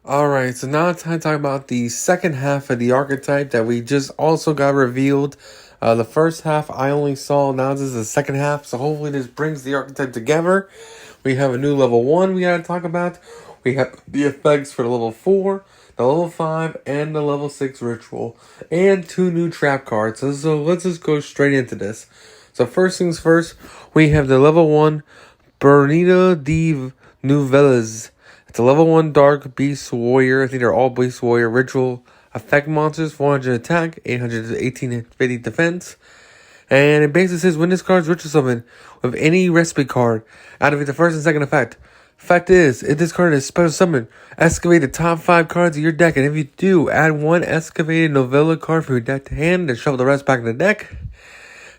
Alright, so now it's time to talk about the second half of the archetype that we just also got revealed. The first half I only saw, now this is the second half, so hopefully this brings the archetype together. We have a new level 1 we gotta talk about. We have the effects for the level 4, the level 5, and the level 6 ritual. And 2 new trap cards. So let's just go straight into this. So first things first, we have the level 1 Bernita de Nouvellez. It's a level 1 Dark Beast Warrior. I think they're all Beast Warrior ritual effect monsters. 400 attack, 850 defense. And it basically says when this card is ritual summon with any recipe card, activate the first and second effect. Fact is, if this card is special summon, excavate the top 5 cards of your deck. And if you do, add 1 excavated Nouvellez card from your deck to hand and shuffle the rest back in the deck.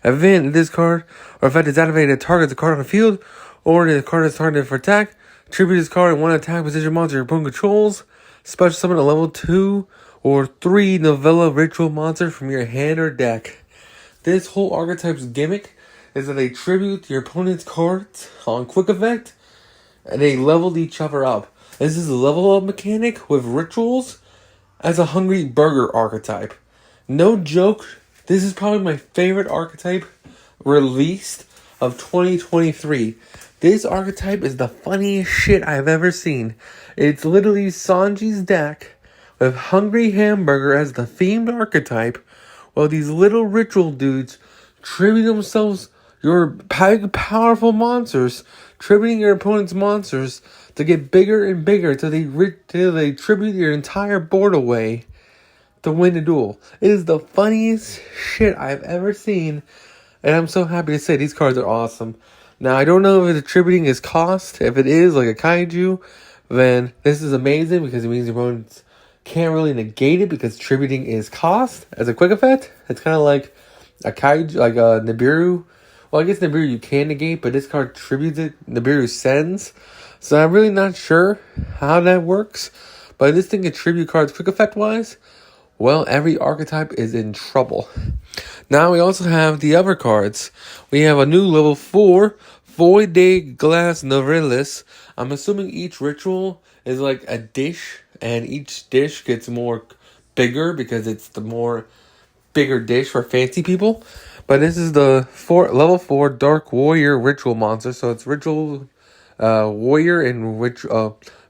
Event, if this card or effect is activated, target the card on the field, or the card is targeted for attack. Tribute this card in 1 attack position monster your opponent controls. Special summon a level 2 or 3 Nouvellez ritual monster from your hand or deck. This whole archetype's gimmick is that they tribute your opponent's cards on quick effect, and they leveled each other up. This is a level up mechanic with rituals as a hungry burger archetype. No joke, this is probably my favorite archetype released of 2023. This archetype is the funniest shit I've ever seen. It's literally Sanji's deck with Hungry Hamburger as the themed archetype, while these little ritual dudes tribute themselves your big, powerful monsters, tributing your opponent's monsters to get bigger and bigger till they tribute your entire board away to win the duel. It is the funniest shit I've ever seen, and I'm so happy to say these cards are awesome. Now, I don't know if the tributing is cost. If it is, like a kaiju, then this is amazing because it means your opponents can't really negate it because tributing is cost as a quick effect. It's kind of like a kaiju, like a Nibiru. Well, I guess Nibiru you can negate, but this card tributes it. Nibiru sends. So I'm really not sure how that works. But this thing can tribute cards quick effect wise. Well, every archetype is in trouble. Now we also have the other cards. We have a new level 4, Void de Glass Nouvellez. I'm assuming each ritual is like a dish, and each dish gets more bigger because it's the more bigger dish for fancy people. But this is the level 4 Dark Warrior ritual monster. So it's ritual warrior and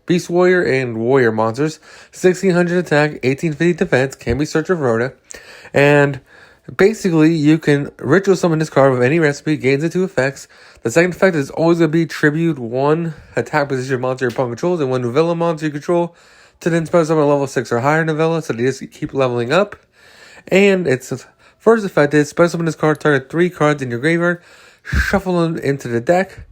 Beast Warrior and Warrior monsters. 1600 attack, 1850 defense, can be searched with Rhoda. And basically, you can ritual summon this card with any recipe, gains it 2 effects. The second effect is always going to be tribute 1 attack position monster your opponent controls and 1 Nouvellez monster you control to then special summon a level 6 or higher Nouvellez, so they just keep leveling up. And its first effect is special summon this card, target 3 cards in your graveyard, shuffle them into the deck.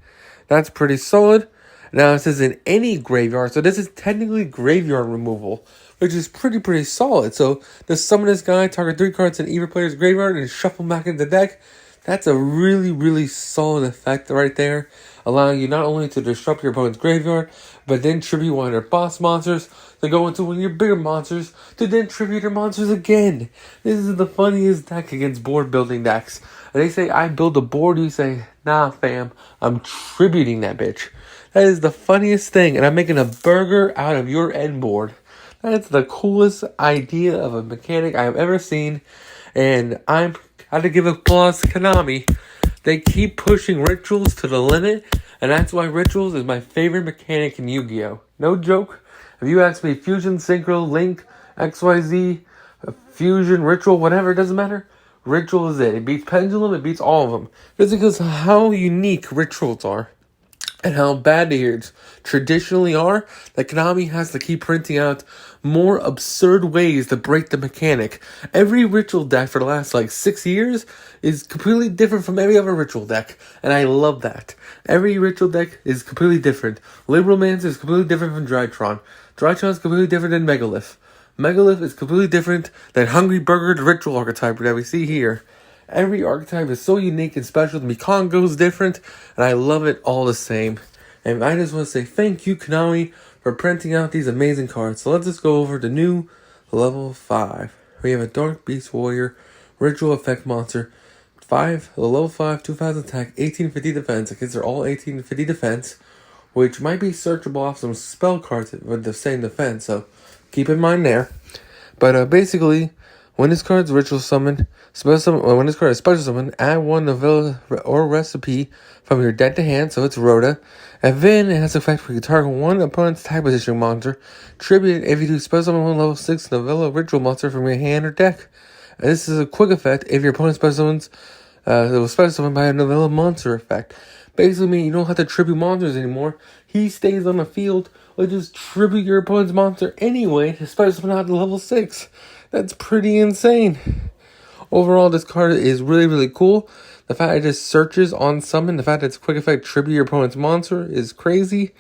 That's pretty solid. Now it says in any graveyard, so this is technically graveyard removal, which is pretty solid. So just summon this guy, target 3 cards in either player's graveyard, and shuffle back into the deck. That's a really solid effect right there, allowing you not only to disrupt your opponent's graveyard, but then tribute one of their boss monsters, to go into one of your bigger monsters, to then tribute your monsters again. This is the funniest deck against board building decks. They say, I build a board, you say, nah fam, I'm tributing that bitch. That is the funniest thing, and I'm making a burger out of your end board. That's the coolest idea of a mechanic I have ever seen, and I had to give applause to Konami. They keep pushing rituals to the limit, and that's why rituals is my favorite mechanic in Yu-Gi-Oh! No joke. If you ask me Fusion, Synchro, Link, XYZ, Fusion, Ritual, whatever, it doesn't matter. Ritual is it. It beats Pendulum, it beats all of them. Just because of how unique rituals are. And how bad they traditionally are, that Konami has to keep printing out more absurd ways to break the mechanic. Every ritual deck for the last 6 years is completely different from every other ritual deck, and I love that. Every ritual deck is completely different. Liberalmancer is completely different from Drytron. Drytron is completely different than Megalith. Megalith is completely different than Hungry Burger, the ritual archetype that we see here. Every archetype is so unique and special. The Mikongo is different, and I love it all the same. And I just want to say thank you, Konami, for printing out these amazing cards. So let's just go over the new level 5. We have a Dark Beast Warrior, Ritual Effect Monster, level 5, 2000 attack, 1850 defense. I guess they're all 1850 defense. which might be searchable off some spell cards with the same defense, so keep in mind there. But basically, when this card's ritual summon, when this card is special summon, add one Nouvellez or recipe from your deck to hand, so it's Rhoda. And then it has effect for you target one opponent's type position monster. Tribute if you do special summon one level 6 Nouvellez ritual monster from your hand or deck. And this is a quick effect if your opponent special summons it was special summoned by a Nouvellez monster effect. Basically meaning you don't have to tribute monsters anymore. He stays on the field, or just tribute your opponent's monster anyway, special summon out to level 6. That's pretty insane. Overall, this card is really, really cool. The fact it just searches on summon, the fact that it's quick effect tribute your opponent's monster is crazy.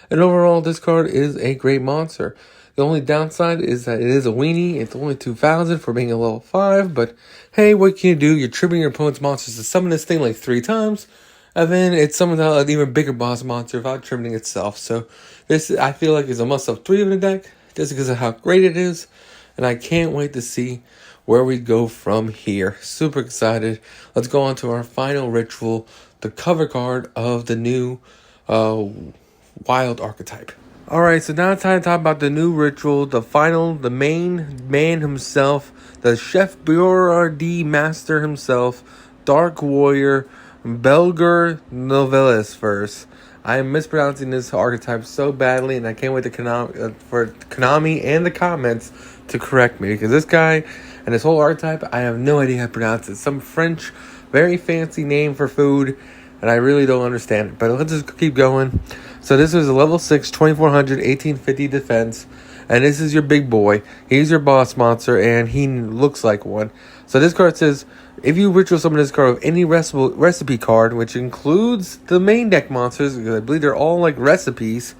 And overall, this card is a great monster. The only downside is that it is a weenie. It's only 2,000 for being a level 5. But hey, what can you do? You're tributing your opponent's monsters to summon this thing like 3 times. And then it summons out an even bigger boss monster without tributing itself. So this, I feel like, is a must-have 3 in the deck. Just because of how great it is. And I can't wait to see where we go from here. Super excited. Let's go on to our final ritual. The cover card of the new Wild Archetype. Alright, so now it's time to talk about the new ritual, the main man himself, the Chef Boyardee master himself, Dark Warrior, Belger Nouvellez first. I am mispronouncing this archetype so badly, and I can't wait for Konami and the comments to correct me, because this guy and this whole archetype, I have no idea how to pronounce it. Some French, very fancy name for food, and I really don't understand it. But let's just keep going. So this is a level 6, 2400, 1850 defense. And this is your big boy. He's your boss monster, and he looks like one. So this card says, if you ritual summon this card with any recipe card, which includes the main deck monsters, because I believe they're all like recipes,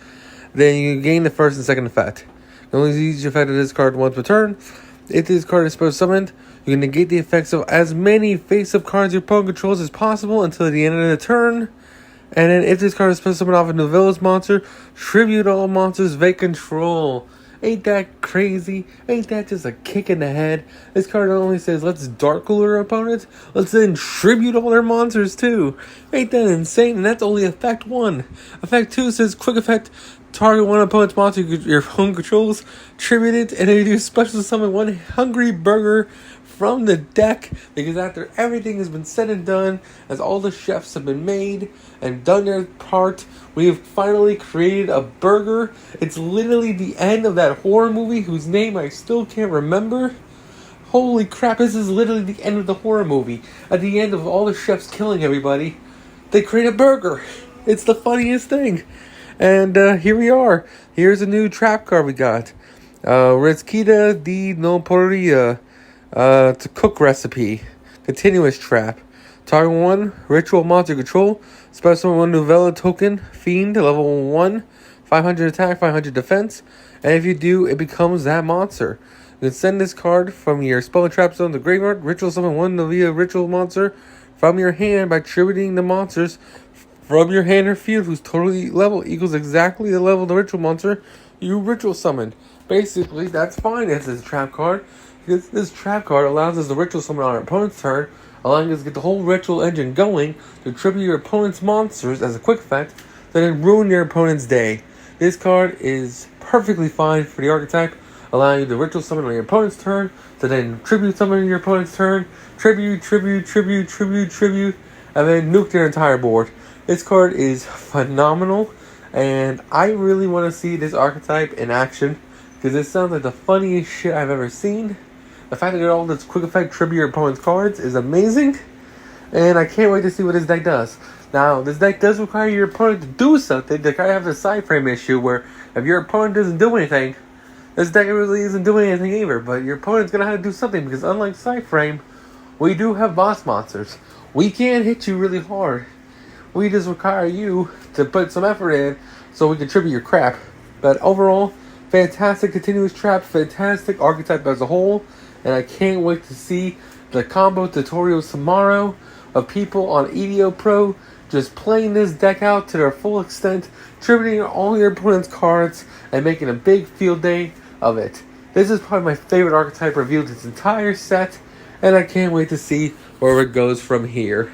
then you gain the first and second effect. You only use the effect of this card once per turn. If this card is special summoned, you can negate the effects of as many face-up cards your opponent controls as possible until the end of the turn. And then if this card is special summoned off a Nouvellez monster, tribute all monsters they control. Ain't that crazy? Ain't that just a kick in the head? This card not only says, let's dark cooler opponents, let's then tribute all their monsters too. Ain't that insane? And that's only effect 1. Effect 2 says, quick effect, target one opponent's monster your opponent controls, tribute it, and then you do special summon one hungry burger from the deck, because after everything has been said and done, as all the chefs have been made and done their part, we have finally created a burger. It's literally the end of that horror movie whose name I still can't remember. Holy crap, this is literally the end of the horror movie. At the end of all the chefs killing everybody, they create a burger. It's the funniest thing. And here we are. Here's a new trap card we got. Resquita di no Poria. To cook recipe. Continuous trap. Target 1, ritual monster control. Special 1 Nouvellez token. Fiend, level 1. 500 attack, 500 defense. And if you do, it becomes that monster. You can send this card from your spell and trap zone to graveyard. Ritual summon 1 Nouvellez ritual monster from your hand by tributing the monsters from your hand or field whose total level equals exactly the level of the ritual monster you ritual summoned. Basically, that's fine as a trap card. Because this trap card allows us to ritual summon on our opponent's turn, allowing us to get the whole ritual engine going to tribute your opponent's monsters as a quick effect, then ruin your opponent's day. This card is perfectly fine for the archetype, allowing you to ritual summon on your opponent's turn, to then tribute summon on your opponent's turn, tribute, and then nuke their entire board. This card is phenomenal, and I really want to see this archetype in action, because it sounds like the funniest shit I've ever seen. The fact that it all this quick effect tribute your opponent's cards is amazing. And I can't wait to see what this deck does. Now, this deck does require your opponent to do something. They kind of have the side frame issue where if your opponent doesn't do anything, this deck really isn't doing anything either. But your opponent's going to have to do something, because unlike side frame, we do have boss monsters. We can't hit you really hard. We just require you to put some effort in so we can tribute your crap. But overall, fantastic continuous trap, fantastic archetype as a whole. And I can't wait to see the combo tutorials tomorrow of people on EDO Pro just playing this deck out to their full extent, tributing all your opponent's cards, and making a big field day of it. This is probably my favorite archetype revealed its entire set, and I can't wait to see where it goes from here.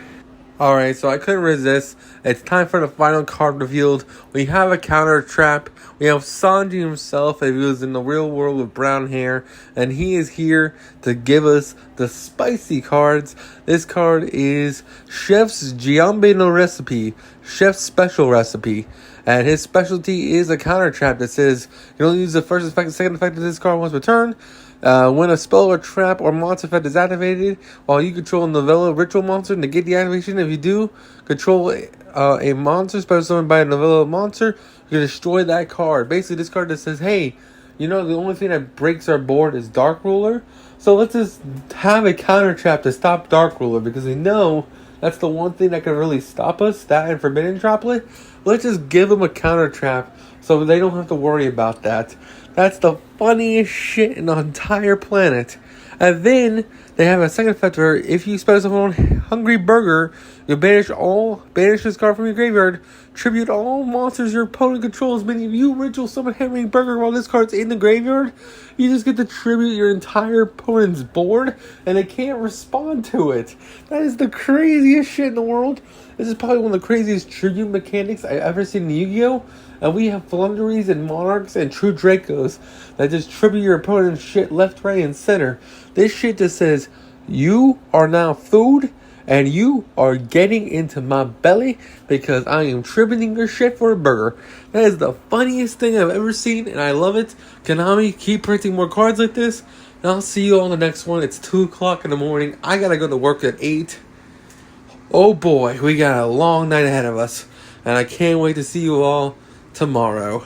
Alright, so I couldn't resist. It's time for the final card revealed. We have a counter trap. We have Sanji himself, if he was in the real world with brown hair. And he is here to give us the spicy cards. This card is Chef's Giambe no Recipe. Chef's Special Recipe. And his specialty is a counter trap that says you only use the first effect and second effect of this card once per turn. When a spell or trap or monster effect is activated, while you control a Nouvellez ritual monster, negate the activation. If you do control a monster special summoned by a Nouvellez monster, you can destroy that card. Basically, this card that says, hey, the only thing that breaks our board is Dark Ruler. So let's just have a counter trap to stop Dark Ruler, because we know that's the one thing that can really stop us, that and Forbidden Droplet. Let's just give them a counter trap so they don't have to worry about that. That's the funniest shit in the entire planet. And then they have a second effect where if you spell someone Hungry Burger, you banish this card from your graveyard. Tribute all monsters your opponent controls, meaning if you ritual summon Hungry Burger while this card's in the graveyard, you just get to tribute your entire opponent's board, and they can't respond to it. That is the craziest shit in the world. This is probably one of the craziest tribute mechanics I've ever seen in Yu-Gi-Oh! And we have Flunderies and Monarchs and True Dracos that just tribute your opponent's shit left, right, and center. This shit just says, you are now food, and you are getting into my belly because I am tributing your shit for a burger. That is the funniest thing I've ever seen, and I love it. Konami, keep printing more cards like this, and I'll see you on the next one. It's 2 o'clock in the morning. I gotta go to work at 8. Oh boy, we got a long night ahead of us, and I can't wait to see you all tomorrow.